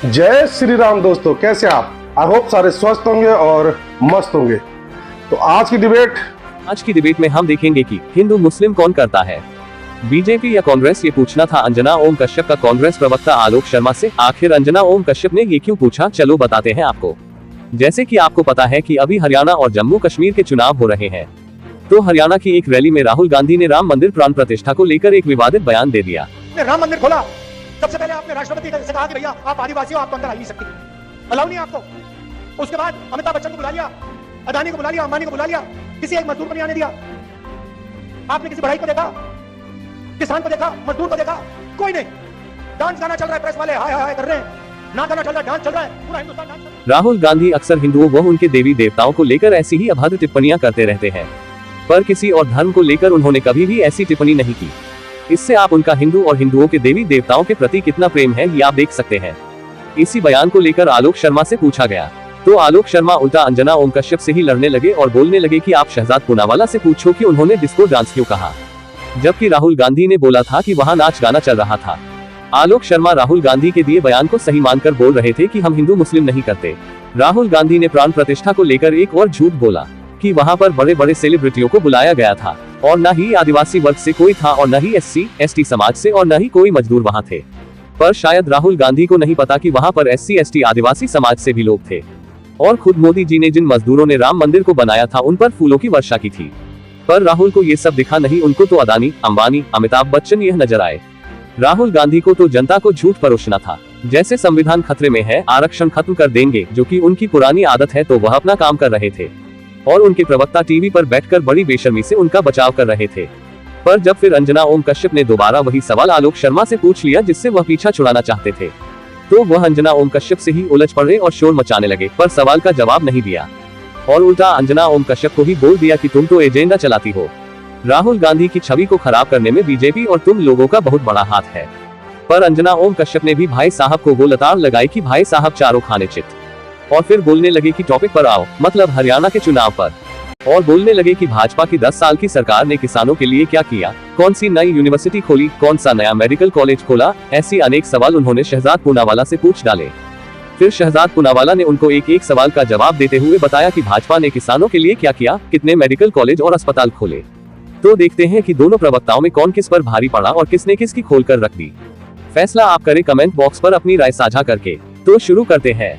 जय श्री राम दोस्तों, कैसे आप? आई होप सारे स्वस्थ होंगे और मस्त होंगे। तो आज की डिबेट में हम देखेंगे कि हिंदू मुस्लिम कौन करता है, बीजेपी या कांग्रेस। ये पूछना था अंजना ओम कश्यप का कांग्रेस प्रवक्ता आलोक शर्मा से। आखिर अंजना ओम कश्यप ने ये क्यों पूछा, चलो बताते हैं आपको। जैसे कि आपको पता है कि अभी हरियाणा और जम्मू कश्मीर के चुनाव हो रहे हैं, तो हरियाणा की एक रैली में राहुल गांधी ने राम मंदिर प्राण प्रतिष्ठा को लेकर एक विवादित बयान दे दिया। राम मंदिर खोला, सबसे पहले आपने राष्ट्रपति से कहा कि भैया आप आदिवासी हो, आप तो अंदर आ नहीं सकते, अलाउ नहीं आपको। उसके बाद अमिताभ बच्चन को बुला लिया, अदानी को बुला लिया, अंबानी को बुला लिया, किसी एक मजदूर को नहीं आने दिया। आपने किसी बढ़ाई को देखा, किसान को देखा, मजदूर को देखा? कोई नहीं। डांस गाना चल रहा है, प्रेस वाले हाय हाय कर रहे हैं, ना गाना चल रहा है, डांस चल रहा है, पूरा हिंदुस्तान डांस कर रहा है। राहुल गांधी अक्सर हिंदुओं व उनके देवी देवताओं को लेकर ऐसी ही अभद्र टिप्पणियां करते रहते हैं, पर किसी और धर्म को लेकर उन्होंने कभी भी ऐसी टिप्पणी नहीं की। इससे आप उनका हिंदू और हिंदुओं के देवी देवताओं के प्रति कितना प्रेम है, ये आप देख सकते हैं। इसी बयान को लेकर आलोक शर्मा से पूछा गया, तो आलोक शर्मा उल्टा अंजना ओम कश्यप से ही लड़ने लगे और बोलने लगे कि आप शहजाद पूनावाला से पूछो कि उन्होंने डिस्को डांस क्यों कहा, जबकि राहुल गांधी ने बोला था कि वहां नाच गाना चल रहा था। आलोक शर्मा राहुल गांधी के दिए बयान को सही मानकर बोल रहे थे कि हम हिंदू मुस्लिम नहीं करते। राहुल गांधी ने प्राण प्रतिष्ठा को लेकर एक और झूठ बोला कि वहां पर बड़े बड़े सेलिब्रिटियों को बुलाया गया था और न ही आदिवासी वर्ग से कोई था और न ही SC ST समाज से और न ही कोई मजदूर वहां थे। पर शायद राहुल गांधी को नहीं पता कि वहां पर SC ST आदिवासी समाज से भी लोग थे, और खुद मोदी जी ने जिन मजदूरों ने राम मंदिर को बनाया था उन पर फूलों की वर्षा की थी। पर राहुल को ये सब दिखा नहीं, उनको तो अदानी, अंबानी, अमिताभ बच्चन यह नजर आए। राहुल गांधी को तो जनता को झूठ परोसना था, जैसे संविधान खतरे में है, आरक्षण खत्म कर देंगे, जो कि उनकी पुरानी आदत है, तो वह अपना काम कर रहे थे और उनके प्रवक्ता टीवी पर बैठकर बड़ी बेशर्मी से उनका बचाव कर रहे थे। पर जब फिर अंजना ओम कश्यप ने दोबारा वही सवाल आलोक शर्मा से पूछ लिया जिससे वह पीछा छुड़ाना चाहते थे, तो वह अंजना ओम कश्यप से ही उलझ पड़े और शोर मचाने लगे, पर सवाल का जवाब नहीं दिया और उल्टा अंजना ओम कश्यप को ही बोल दिया कि तुम तो एजेंडा चलाती हो। राहुल गांधी की छवि को खराब करने में बीजेपी और तुम लोगों का बहुत बड़ा हाथ है। पर अंजना ओम कश्यप ने भी भाई साहब को वो लताड़ लगाई कि भाई साहब चारों खाने चित, और फिर बोलने लगे कि टॉपिक पर आओ, मतलब हरियाणा के चुनाव पर, और बोलने लगे कि भाजपा की 10 साल की सरकार ने किसानों के लिए क्या किया, कौन सी नई यूनिवर्सिटी खोली, कौन सा नया मेडिकल कॉलेज खोला। ऐसी अनेक सवाल उन्होंने शहजाद पूनावाला से पूछ डाले। फिर शहजाद पूनावाला ने उनको एक एक सवाल का जवाब देते हुए बताया कि भाजपा ने किसानों के लिए क्या किया, कितने मेडिकल कॉलेज और अस्पताल खोले। तो देखते हैं कि दोनों प्रवक्ताओं में कौन किस पर भारी पड़ा और किसने किसकी खोल कर रख दी। फैसला आप करें कमेंट बॉक्स पर अपनी राय साझा करके। तो शुरू करते हैं।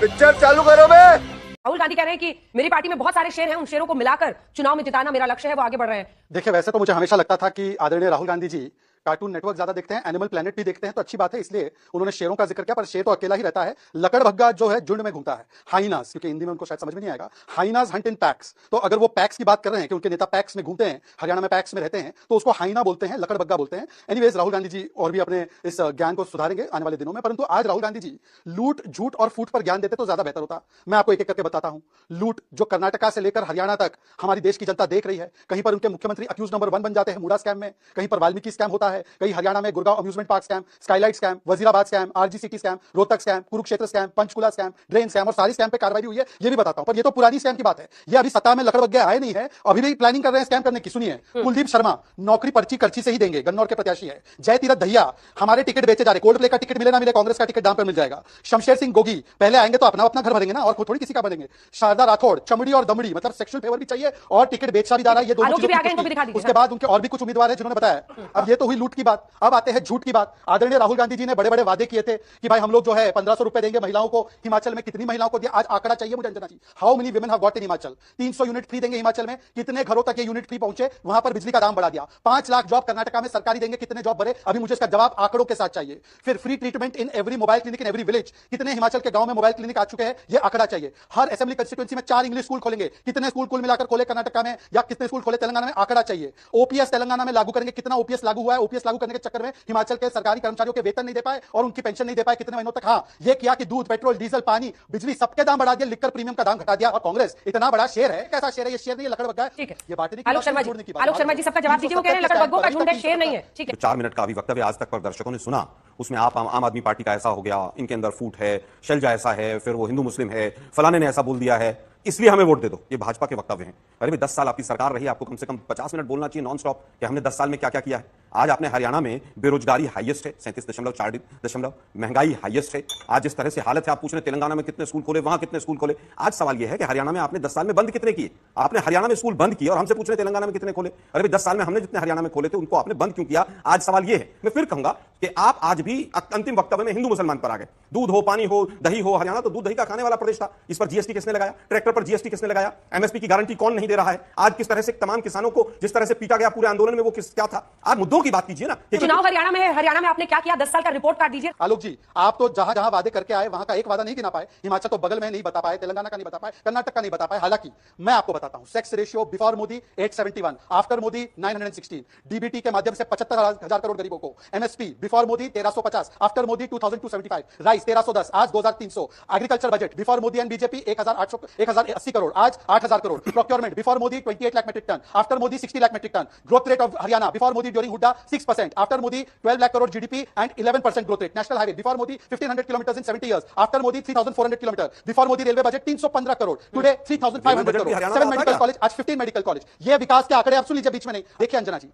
पिक्चर चालू करो बे। राहुल गांधी कह रहे हैं कि मेरी पार्टी में बहुत सारे शेर हैं, उन शेरों को मिलाकर चुनाव में जिताना मेरा लक्ष्य है, वो आगे बढ़ रहे हैं। देखिए, वैसे तो मुझे हमेशा लगता था कि आदरणीय राहुल गांधी जी कार्टून नेटवर्क ज्यादा देखते हैं, एनिमल प्लेनेट भी देखते हैं, तो अच्छी बात है, इसलिए उन्होंने शेरों का जिक्र किया। पर शेर तो अकेला ही रहता है, लकड़भग्गा जो है झुंड में घूमता है। हाइनास, क्योंकि हिंदी में उनको शायद समझ में नहीं आएगा, हाइनास हंट इन पैक्स। तो अगर वो पैक्स की बात कर रहे हैं कि उनके नेता पैक्स में घूमते हैं, हरियाणा में पैक्स में रहते हैं, तो उसको हाइना बोलते हैं, लकड़भग्गा बोलते हैं। एनीवेज, राहुल गांधी जी और भी अपने इस ज्ञान को सुधारेंगे आने वाले दिनों में, परंतु आज राहुल गांधी जी लूट, झूठ और फूट पर ज्ञान देते तो ज्यादा बेहतर होता। मैं आपको एक एक करके बताता हूं। लूट, जो कर्नाटका से लेकर हरियाणा तक हमारी देश की जनता देख रही है, कहीं पर उनके मुख्यमंत्री अक्यूज नंबर 1 बन जाते हैं मूडा स्कैम में, कहीं पर वाल्मीकि स्कैम होता है, कहीं हरियाणा में Gurgaon amusement park scam, Skylight scam, Wazirabad scam, RG city scam, Rohtak scam, Kurukshetra scam, Panchkula scam, drain scam, और सारी स्कैम पे कार्रवाई हुई है, ये भी बताता हूं। पर ये तो पुरानी स्कैम की बात है, ये अभी सत्ता में लकड़बग्गे आए नहीं है, अभी भी प्लानिंग कर रहे हैं स्कैम करने की। सुनिए, कुलदीप शर्मा नौकरी पर्ची कर्ची से ही देंगे, गन्नौर के प्रत्याशी है। जय तीरथ दहिया हमारे टिकट बेचे जा रहे, कोल्ड प्ले का टिकट मिले ना मिले, कांग्रेस का टिकट दाम पर मिल जाएगा। शमशेर सिंह गोगी पहले आएंगे तो अपना अपना घर भरेंगे ना, और थोड़ी किसी का भरेंगे। शारदा राठौड़ चमड़ी और दमड़ी, मतलब सेक्सुअल फेवर भी चाहिए और टिकट बेचा भी जा रहा है, ये दोनों चीजें। उसके बाद उनके और भी कुछ उम्मीदवार है जिन्होंने बताया। अब ये तो हुई लूट की बात, अब आते हैं झूठ की बात। आदरणीय राहुल गांधी जी ने बड़े बड़े वादे किए थे कि भाई हम लोग जो है 1500 रुपए देंगे महिलाओं को। हिमाचल में कितनी महिलाओं को दिया, आज आंकड़ा चाहिए मुझे Anjana ji. How many women have got in Himachal? 300 unit free देंगे हिमाचल में, कितने घरों तक ये यूनिट फ्री पहुंचे, वहां पर बिजली का दाम बढ़ा दिया। 5 लाख जॉब कर्नाटका में सरकारी देंगे, कितने जॉब भरे, अभी मुझे इसका जवाब आंकड़ों के साथ चाहिए। फिर free treatment in every mobile clinic in every village, कितने हिमाचल के गांव में मोबाइल क्लिनिक आ चुके हैं, ये आंकड़ा चाहिए। हर असेंबली कंस्टिट्यूएंसी में 4 इंग्लिश स्कूल खोलेंगे, कितने स्कूल कुल मिलाकर खोले कर्नाटका में, या कितने स्कूल खोले तेलंगाना में, आंकड़ा चाहिए। ओपीएस तेलंगाना में लागू करेंगे, कितना ओपीएस लागू हुआ है, ओपीएस लागू करने के चक्कर में हिमाचल के सरकारी कर्मचारियों के वेतन नहीं दे पाए और उनकी पेंशन नहीं दे पाए कितने महीनों तक। हाँ, ये किया कि दूध, पेट्रोल, डीजल, पानी, बिजली सबके दाम बढ़ा दिए, लिकर प्रीमियम का दाम घटा दिया। और कांग्रेस इतना बड़ा शेर है, कैसा शेर है ये? शेर नहीं, लकड़बग्गा है। ठीक है, ये बात नहीं। आलोक शर्मा जी सबका जवाब दीजिए, वो कह रहे हैं लकड़बग्गों का झुंड है, शेर नहीं है। ठीक है, 4 मिनट का अभी वक्तव्य आज तक पर दर्शकों ने सुना, उसमें आप आम आदमी पार्टी का ऐसा हो गया, इनके अंदर फूट है, शैलजा ऐसा है, फिर वो हिंदू मुस्लिम है, फलाने ने ऐसा बोल दिया है, इसलिए हमें वोट दे दो, ये भाजपा के वक्तव्य हैं। अरे भाई 10 साल आपकी सरकार रही, आपको कम से कम 50 मिनट बोलना चाहिए नॉन स्टॉप कि हमने 10 साल में क्या क्या किया है। आज आपने हरियाणा में बेरोजगारी हाईएस्ट है 37.4, महंगाई हाईएस्ट है। आज जिस तरह से हालत है, आप पूछ रहे तेलंगाना में कितने स्कूल खोले, वहां कितने स्कूल खोले। आज सवाल यह है कि हरियाणा में आपने 10 साल में बंद कितने किए? आपने हरियाणा में स्कूल बंद किए और हमसे पूछ रहे तेलंगाना में कितने खोले। अरे भाई 10 साल में हमने जितने हरियाणा में खोले थे उनको आपने बंद क्यों किया? आज सवाल यह है। मैं फिर कहूंगा कि आप आज भी अंतिम वक्तव्य में हिंदू मुसलमान पर आ गए। दूध हो, पानी हो, दही हो, हरियाणा तो दूध दही का खाने वाला प्रदेश था। इस पर जीएसटी किसने लगाया? ट्रैक्टर पर जीएसटी किसने लगाया? एमएसपी की गारंटी कौन नहीं दे रहा है? आज किस तरह से तमाम किसानों को जिस तरह से पीटा गया पूरे आंदोलन में, वो क्या था? आज मुद्दों की बात कीजिए ना। चुनाव हरियाणा में है, हरियाणा में आपने क्या किया? 10 साल का रिपोर्ट कार्ड दीजिए। आलोक जी, आप तो जहां जहां वादे करके आए वहां का एक वादा नहीं गिना पाए। हिमाचल तो बगल में नहीं बता पाए, तेलंगाना का नहीं बता पाए, कर्नाटक का नहीं बता पाए। हालांकि मैं आपको बताता हूं, sex ratio before Modi 871, after Modi 916, DBT के माध्यम से 75,000 करोड़ गरीबों को, MSP before Modi 1350, after Modi 2275, rice 1310, आज 2300, agriculture budget before Modi and BJP 1080 crore, आज 8000 crore, procurement before Modi 28 lakh metric ton, after Modi 60 lakh metric ton, growth rate of Haryana before Modi during Hooda 6%, after Modi 12 lakh crore GDP and 11% growth rate. National highway before Modi 1500 kilometers in 70 years. After Modi 3400 kilometers. Before Modi railway budget 315 crore. Today 3500 crore. 7 medical college, आज 15 medical college. ये विकास के आंकड़े आप सुन लीजिए बीच में नहीं। देखिए अंजना जी,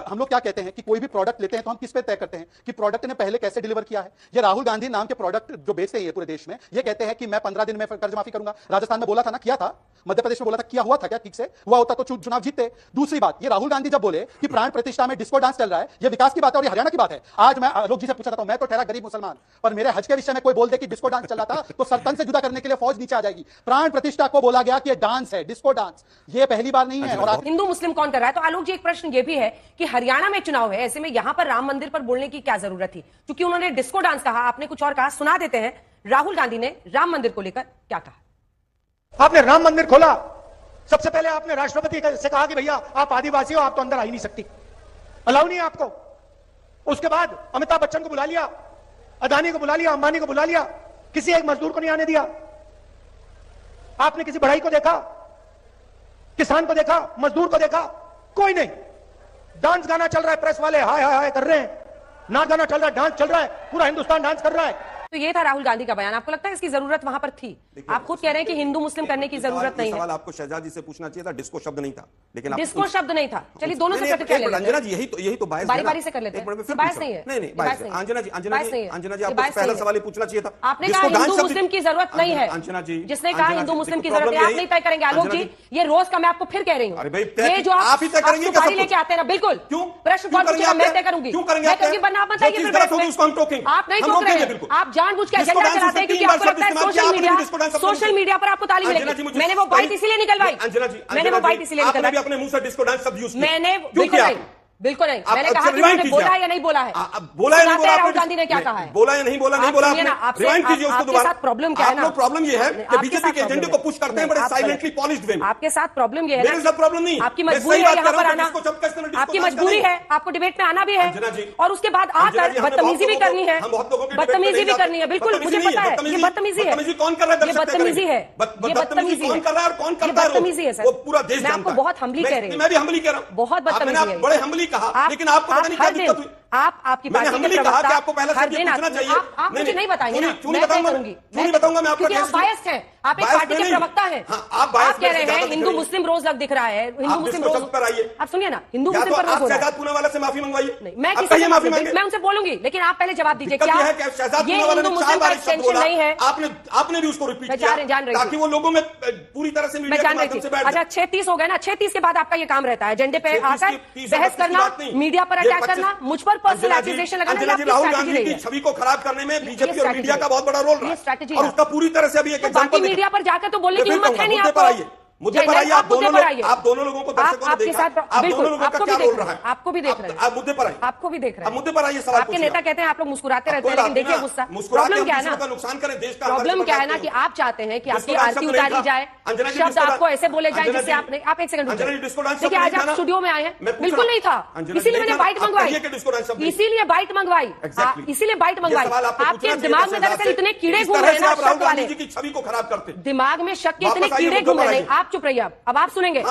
हम लोग क्या कहते हैं कि कोई भी प्रोडक्ट लेते हैं तो हम किस पे तय करते हैं कि प्रोडक्ट ने पहले कैसे डिलीवर किया है। ये राहुल गांधी नाम के प्रोडक्ट जो बेचते हैं पूरे देश में, ये कहते हैं कि मैं 15 दिन में कर्ज माफी करूंगा। राजस्थान में बोला था ना, किया था। मध्य प्रदेश में बोला था, किया हुआ था क्या? ठीक से हुआ होता तो चुनाव जीतते। दूसरी बात, ये राहुल गांधी जब बोले कि प्राण प्रतिष्ठा में डिस्को डांस चल रहा है, ये विकास की बात है और ये हरियाणा की बात है। आज मैं आलोक जी से पूछा था, मैं तो ठहरा गरीब मुसलमान, पर मेरे हज के विषय में कोई बोल दे कि डिस्को डांस चल रहा था तो सरतन से जुदा करने के लिए फौज नीचे आ जाएगी। प्राण प्रतिष्ठा को बोला गया कि ये डांस है, डिस्को डांस। ये पहली बार नहीं है। और हिंदू मुस्लिम कौन कर रहा है? तो आलोक जी, एक प्रश्न ये भी है कि हरियाणा में चुनाव है, ऐसे में यहां पर राम मंदिर पर बोलने की क्या जरूरत थी? क्योंकि उन्होंने डिस्को डांस कहा, आपने कुछ और कहा। सुना देते हैं राहुल गांधी ने राम मंदिर को लेकर क्या कहा। आपने राम मंदिर खोला, सबसे पहले आपने राष्ट्रपति से कहा कि भैया आप आदिवासी हो, आप तो अंदर आ ही नहीं सकती, अलाउ नहीं आपको। उसके बाद अमिताभ बच्चन को बुला लिया, अदानी को बुला लिया, अंबानी को बुला लिया, किसी एक मजदूर को नहीं आने दिया। आपने किसी बढ़ाई को देखा, किसान को देखा, मजदूर को देखा? कोई नहीं। डांस गाना चल रहा है, प्रेस वाले हाय हाय हाय कर रहे हैं, नाच गाना चल रहा है, डांस चल रहा है, पूरा हिंदुस्तान डांस कर रहा है। तो ये था राहुल गांधी का बयान। आपको लगता है इसकी जरूरत वहां पर थी? आप खुद कह रहे हैं कि हिंदू मुस्लिम करने की जरूरत नहीं है। सवाल आपको शहजाद जी से पूछना चाहिए था, डिस्को शब्द नहीं था, लेकिन डिस्को शब्द नहीं था। चलिए दोनों से कट अंजना जी, यही तो बायस बारी बारी से कर लेते हैं। बायस नहीं है, नहीं बायस नहीं। अंजना जी आपको पहला सवाल ही पूछना चाहिए था। आपने कहा हिंदू मुस्लिम की जरूरत नहीं है। अंजना जी, जिसने कहा हिंदू मुस्लिम की जरूरत है, आप नहीं तय करेंगे। आलोक जी, ये रोज का मैं आपको फिर कह रही हूँ, ये जो आप ही तय करेंगे गाड़ी लेके आते हैं ना, बिल्कुल क्यों प्रश्न कौन पूछेगा मैं तय करूंगी। क्यों करेंगे? आप नहीं टोक रहे हैं, आप जानबूझ के एजेंडा चलाते हैं क्योंकि आपको लगता है सोशल मीडिया पर आपको ताली मिलेगी। मैंने वो बाइट इसीलिए निकलवाई, मैंने वो बाइट इसीलिए निकलवाई। अपने मुंह से डिस्को डांस शब्द यूज किया। मैंने बिल्कुल नहीं, मैंने कहा कि उन्होंने बोला है या नहीं बोला है। बोला है नहीं बोला, राहुल गांधी ने क्या कहा है? बोला है नहीं बोला, नहीं बोला। रिवाइंड कीजिए उसको दोबारा। प्रॉब्लम क्या है ना, प्रॉब्लम ये है कि बीजेपी के एजेंडे को पुश करते हैं बड़े साइलेंटली पॉलिश्ड वे में। आपके साथ प्रॉब्लम ये है ना, प्रॉब्लम नहीं, आपकी मजबूरी है यहाँ पर आना, आपकी मजबूरी है, आपको डिबेट में आना भी है, और उसके बाद आकर बदतमीजी भी करनी है, बदतमीजी भी करनी है। बिल्कुल मुझे पता है ये बदतमीजी है, कौन कर रहा है? ये बदतमीजी है, ये बदतमीजी कौन कर रहा है और कौन करता है? बदतमीजी है सर, वो पूरा देश मैं आपको बहुत हम्बली कह रही हूँ। मैं भी हम्बली कह रहा हूँ, बहुत बदतमीजी है, बड़े हम्बली कहा, लेकिन आपको पता नहीं क्या दिक्कत हुई। आपकी पार्टी के प्रवक्ता आपको पहला हर दिन पूछना चाहिए। आप मुझे नहीं बताएंगे ना, मैं बताऊंगा, मैं बताऊंगा, मैं आपका क्योंकि आप बायस्ड हैं, आप एक पार्टी के प्रवक्ता हैं। आप कह रहे हैं हिंदू मुस्लिम रोज लग दिख रहा है, हिंदू मुस्लिम रोज पर आइए। आप सुनिए ना, हिंदू मुस्लिम पर रोज हो रहा है। पूना वाला से माफी मंगवाइए। मैं किसी से माफी मैं उनसे बोलूंगी, लेकिन आप पहले जवाब दीजिए, क्या ये हिंदू मुस्लिम का एक्सटेंशन नहीं है? आपने भी उसको रिपीट किया ताकि वो लोगों में पूरी तरह से मैं जान रही थी। अच्छा 36 हो गया ना, 36 के बाद आपका ये काम रहता है एजेंडे पे आकर बहस करना, मीडिया पर अटैक करना, मुझ पर पर्सनल एक्यूजेशन लगाना। राहुल गांधी की छवि को खराब करने में बीजेपी और मीडिया का बहुत बड़ा रोल रहा है, और उसका पूरी तरह से अभी एक बाकी मीडिया पर जाकर तो बोलने की हिम्मत है नहीं आपको। मुद्दे पर आइए, आप दोनों लोगों को दर्शकों ने आपके देखा, साथ आप दोनों लोगों का क्या रोल रहा है? आपको भी देख रहे हैं, आप मुद्दे पर आइए, आपको भी देख रहे हैं, मुद्दे पर आइए। सवाल आपके नेता कहते हैं आप लोग मुस्कुराते रहते हैं, लेकिन देखिए गुस्सा। प्रॉब्लम क्या है ना, नुकसान करें देश का, प्रॉब्लम क्या है ना कि आप चाहते हैं कि आपकी आरती उतारी जाए, शब्द आपको ऐसे बोले जाए जिससे आपने आप एक सेकंड देखिए, आज आप स्टूडियो में आए हैं, बिल्कुल नहीं था, इसीलिए मैंने बाइट मंगवाई, इसीलिए बाइट मंगवाई, इसीलिए बाइट मंगवाई। आपके दिमाग में दरअसल इतने कीड़े घूम रहे हैं ना, शक वाले छवि को खराब करते, दिमाग में शक के इतने कीड़े घूम रहे हैं। आप चुप रहिए, अब आप सुनेंगे।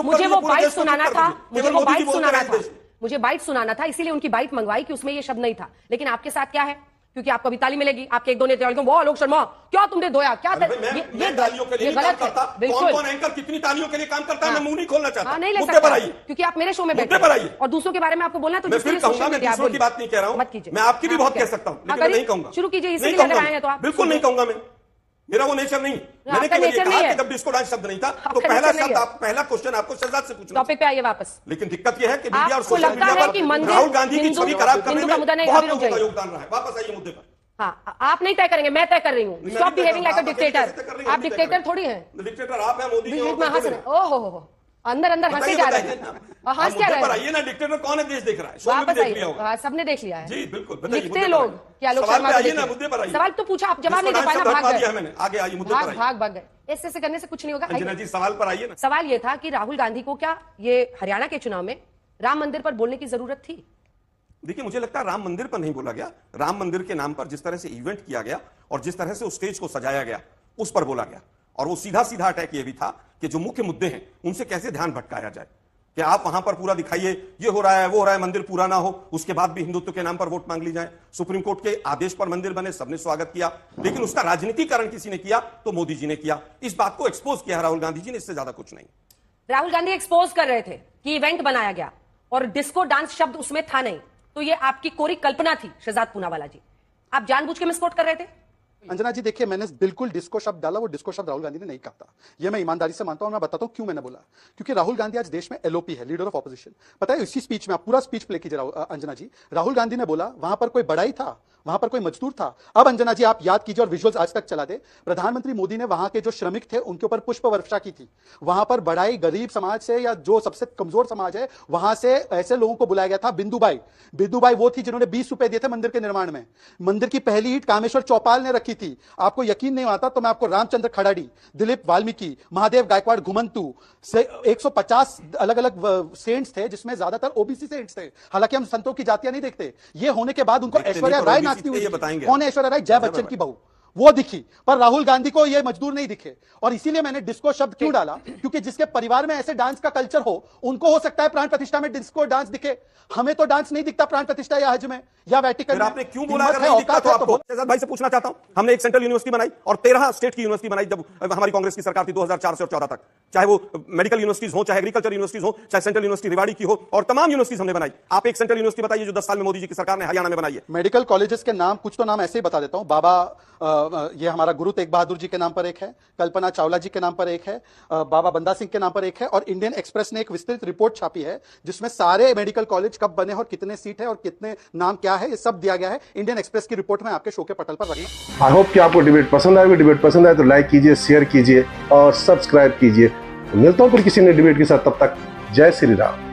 मुझे वो बाइट सुनाना था, मुझे वो बाइट सुनाना था, मुझे बाइट सुनाना था, इसीलिए उनकी बाइट मंगवाई कि उसमें ये शब्द नहीं था। लेकिन आपके साथ क्या है, क्योंकि आपको अभी ताली मिलेगी। आपके एक दो नेता वो आलोक शर्मा क्या तुमने धोया क्या मैं तालियों के लिए गलत है। बिल्कुल कौन एंकर कितनी तालियों के लिए काम करता है मैं मुंह नहीं खोलना चाहता। नहीं ले मुद्दे पर सकते आइए, क्योंकि आप मेरे शो में बैठे पर आइए और दूसरों के बारे में आपको बोलना है तो मैं फिर कहूंगा, मैं दूसरों की बात नहीं कह रहा हूं, मत कीजिए। मैं आपकी भी बहुत कह सकता हूं, लेकिन मैं नहीं कहूंगा। शुरू कीजिए, इसीलिए अगर आए हैं तो आप बिल्कुल नहीं कहूंगा। मैं मेरा वो नेचर नहीं। मैंने केवल ये कहा कि जब डिस्को डांस शब्द नहीं था तो पहला शब्द पहला क्वेश्चन आपको शहजाद से पूछना। टॉपिक पे आइए वापस। लेकिन दिक्कत यह है कि मीडिया और आपको सोशल लगता मीडिया है कि पर मंदिर राहुल गांधी की छवि खराब करने में बहुत लोगों का चाहिए। योगदान रहा है। वापस आइए मुद्दे पर। हाँ, आप नहीं तय करेंगे, मैं तय कर रही हूँ। Stop behaving like a dictator. आप डिक्टेटर थोड़ी हैं। डिक्टेटर आप हैं, मोदी जी बीच में हंस रहे। ओहो अंदर अंदर हंसे जा रहे हैं। हंस क्या रहे हैं? आइए ना, डिक्टेटर कौन है देश देख रहा है? वापस आइए, सबने देख लिया है। जी बिल्कुल, लिखते लोग क्या लोग शर्मा आइए ना, मुद्दे पर आइए। सवाल तो पूछा, आप जवाब नहीं दे पाए ना, भाग गए। मैंने आगे आइए, मुद्दे पर आइए। भाग गए। ऐसे करने से कुछ नहीं होगा। अंजना जी सवाल पर आइए ना। सवाल ये था कि राहुल गांधी को क्या ये हरियाणा के चुनाव में राम मंदिर पर बोलने की जरूरत थी? देखिए, मुझे लगता है राम मंदिर पर नहीं बोला गया। राम मंदिर के नाम पर जिस तरह से इवेंट किया गया और जिस तरह से उस स्टेज को सजाया गया उस पर बोला गया। और वो सीधा सीधा अटैक ये भी था कि जो मुख्य मुद्दे हैं उनसे कैसे ध्यान भटकाया जाए, कि आप वहां पर पूरा दिखाइए ये हो रहा है वो हो रहा है, मंदिर पूरा ना हो, उसके बाद भी हिंदुत्व के नाम पर वोट मांग ली जाए। सुप्रीम कोर्ट के आदेश पर मंदिर बने, सबने स्वागत किया, लेकिन उसका राजनीतिकरण किसी ने किया तो मोदी जी ने किया। इस बात को एक्सपोज किया राहुल गांधी जी ने, इससे ज्यादा कुछ नहीं। राहुल गांधी एक्सपोज कर रहे थे कि इवेंट बनाया गया और डिस्को डांस शब्द उसमें था नहीं, तो ये आपकी कोरी कल्पना थी शहजाद पूनावाला जी, आप जानबूझ के मिसकोट कर रहे थे? अंजना जी देखिए, मैंने बिल्कुल डिस्को शब्द डाला, वो डिस्को शब्द राहुल गांधी ने नहीं कहा था। ये मैं ईमानदारी से मानता हूं। मैं बताता हूं क्यों मैंने बोला। क्योंकि राहुल गांधी आज देश में एलओपी है, लीडर ऑफ ऑपोजिशन। पता है, इसी स्पीच में आप पूरा स्पीच प्ले कीजिए अंजना जी। राहुल गांधी ने बोला वहां पर कोई बड़ाई था, वहां पर कोई मजदूर था। अब अंजना जी आप याद कीजिए और विजुअल्स आज तक चला दे, प्रधानमंत्री मोदी ने वहां के जो श्रमिक थे उनके ऊपर पुष्प वर्षा की थी। वहां पर बड़ाई गरीब समाज से या जो सबसे कमजोर समाज है वहां से ऐसे लोगों को बुलाया गया था। बिंदुबाई वो थी जिन्होंने 20 रुपए दिए थे मंदिर के निर्माण में। मंदिर की पहली ईंट कामेश्वर चौपाल ने रखी थी। आपको यकीन नहीं आता तो मैं आपको रामचंद्र खड़ाड़ी, दिलीप वाल्मीकि, महादेव गायकवाड़ घुमंतु से 150 अलग अलग सेंट्स थे जिसमें ज्यादातर ओबीसी सेंट्स थे। हालांकि हम संतों की जातियां नहीं देखते। ये होने के बाद उनको ऐश्वर्या राय नाचती हुई, कौन है ऐश्वर्या राय? जय बच्चन की बहू, वो दिखी। पर राहुल गांधी को ये मजदूर नहीं दिखे। और इसीलिए मैंने डिस्को शब्द क्यों डाला, क्योंकि जिसके परिवार में ऐसे डांस का कल्चर हो उनको हो सकता है प्राण प्रतिष्ठा में डिस्को डांस दिखे। हमें तो डांस नहीं दिखता प्राण प्रतिष्ठा या हज में या वेटिकन में। आपने क्यों बोला अगर नहीं दिखता तो आपको? शहजाद भाई से पूछना चाहता हूं, हमने एक सेंट्रल यूनिवर्सिटी बनाई और 13 स्टेट की यूनिवर्सिटी बनाई जब हमारी कांग्रेस की सरकार थी 2004 से 14 तक। चाहे वो मेडिकल यूनिवर्सिटीज हो, चाहे एग्रीकल्चर यूनिवर्सिटीज हो, चाहे सेंट्रल यूनिवर्सिटी रेवाड़ी की हो, और तमाम यूनिवर्सिटीज हमने बनाई। आप एक सेंट्रल यूनिवर्सिटी बताइए जो 10 साल में मोदी जी की सरकार ने हरियाणा में बनाई है। मेडिकल कॉलेजेस के नाम कुछ तो नाम ऐसे ही बता देता हूं। बाबा ये हमारा गुरु तेग बहादुर जी के नाम पर एक है, कल्पना चावला जी के नाम पर एक है, बाबा बंदा सिंह के नाम पर एक है, और इंडियन एक्सप्रेस ने एक विस्तृत रिपोर्ट छापी है जिसमें सारे मेडिकल कॉलेज कब बने और कितने सीट है और कितने नाम क्या है, ये सब दिया गया है। इंडियन एक्सप्रेस की रिपोर्ट में आपके शो के पटल पर रखना। आई होप कि आपको डिबेट पसंद आएगी। डिबेट पसंद आए तो लाइक कीजिए, शेयर कीजिए और सब्सक्राइब कीजिए। मिलता हूं फिर किसी नए डिबेट के साथ, तब तक जय श्री राम।